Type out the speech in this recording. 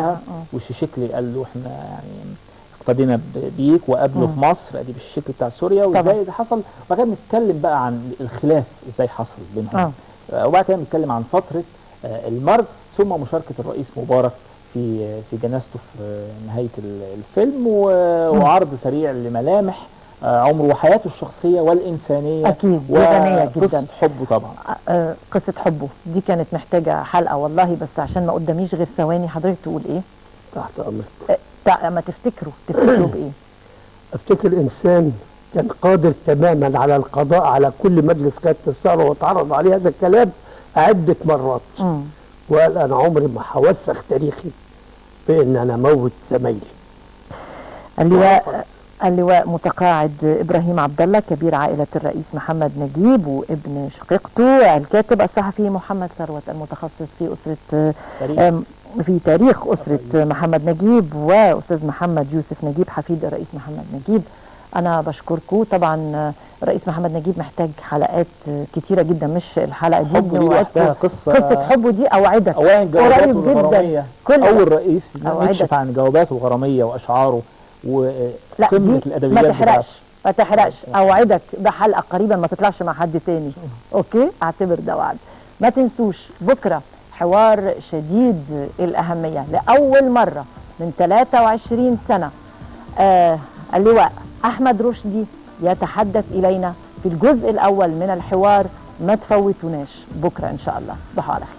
وقتها، وشيشكلي قال له احنا يعني اقتدينا بيك وقابله في مصر، ادي بالشكل بتاع سوريا وازاي ده حصل. وبعد كده نتكلم بقى عن الخلاف ازاي حصل بينهم، وبعد كده نتكلم عن فتره المرج، ثم مشاركه الرئيس مبارك في جنازته في نهايه الفيلم، وعرض سريع لملامح عمره وحياته الشخصيه والانسانيه. اكيد دي غنيه جدا. قصه حبه طبعا. قصه حبه دي كانت محتاجه حلقه والله، بس عشان ما قداميش غير ثواني، حضرتك تقول ايه؟ تحت امرك. ما تفتكروا بايه؟ افتكر انسان كان قادر تماما على القضاء على كل مجلس قيادة الثورة، واتعرض عليه هذا الكلام عدة مرات. وقال انا عمري ما هوسخ تاريخي بان انا اموت زمايلي. اللواء متقاعد ابراهيم عبد الله، كبير عائله الرئيس محمد نجيب وابن شقيقته، الكاتب الصحفي محمد ثروت، المتخصص في اسره في تاريخ اسره محمد نجيب، واستاذ محمد يوسف نجيب حفيد الرئيس محمد نجيب. انا بشكركم. طبعا الرئيس محمد نجيب محتاج حلقات كتيره جدا، مش الحلقه دي لوحدها. قصه حبه دي اوعدك اولا جواباته الغراميه، اول رئيس نكشف عن جواباته الغراميه واشعاره وقمه الادبيات. ما تحرقش، اوعدك بحلقه قريبا ما تطلعش مع حد تاني. اوكي، اعتبر ده وعد. ما تنسوش بكره حوار شديد الاهميه لاول مره من 23 سنه. اللواء احمد رشدي يتحدث الينا في الجزء الاول من الحوار. ما تفوتوناش بكره ان شاء الله. تصبحوا على خير.